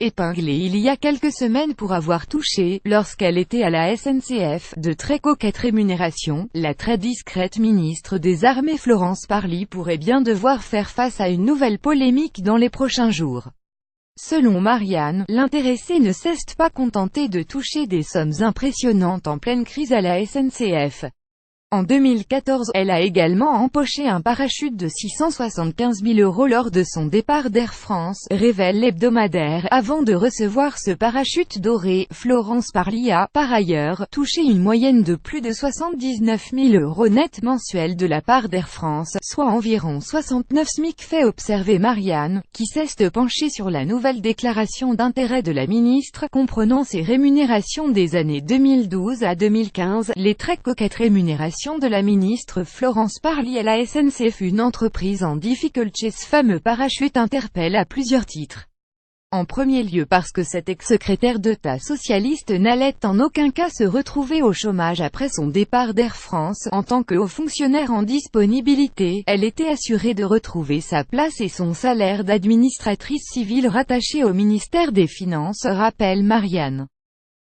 épinglée il y a quelques semaines pour avoir touché, lorsqu'elle était à la SNCF, de très coquettes rémunérations, la très discrète ministre des Armées Florence Parly pourrait bien devoir faire face à une nouvelle polémique dans les prochains jours. Selon Marianne, l'intéressée ne s'est pas contentée de toucher des sommes impressionnantes en pleine crise à la SNCF. En 2014, elle a également empoché un parachute de 675 000 € lors de son départ d'Air France, révèle l'hebdomadaire. Avant de recevoir ce parachute doré, Florence Parly a, par ailleurs, touché une moyenne de plus de 79 000 € net mensuels de la part d'Air France, soit environ 69 SMIC, fait observer Marianne, qui s'est penchée sur la nouvelle déclaration d'intérêt de la ministre, comprenant ses rémunérations des années 2012 à 2015, les très coquettes rémunérations de la ministre Florence Parly à la SNCF, une entreprise en difficulté. Ce fameux parachute interpelle à plusieurs titres. En premier lieu parce que cette ex-secrétaire d'État socialiste n'allait en aucun cas se retrouver au chômage après son départ d'Air France. En tant que haut fonctionnaire en disponibilité, elle était assurée de retrouver sa place et son salaire d'administratrice civile rattachée au ministère des Finances, rappelle Marianne.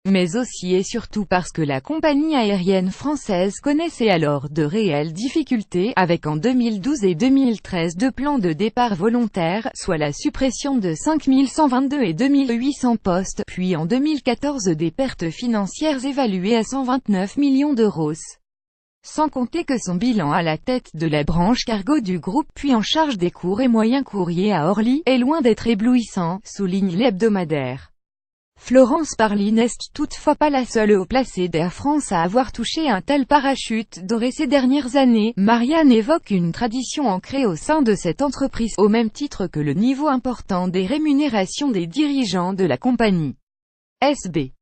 Mais aussi et surtout parce que la compagnie aérienne française connaissait alors de réelles difficultés, avec en 2012 et 2013 deux plans de départ volontaires, soit la suppression de 5 122 et 2 800 postes, puis en 2014 des pertes financières évaluées à 129 millions d'euros. Sans compter que son bilan à la tête de la branche cargo du groupe, puis en charge des courts et moyens courriers à Orly, est loin d'être éblouissant, souligne l'hebdomadaire. Florence Parly n'est toutefois pas la seule haut placée d'Air France à avoir touché un tel parachute doré ces dernières années. Marianne évoque une tradition ancrée au sein de cette entreprise, au même titre que le niveau important des rémunérations des dirigeants de la compagnie. SB.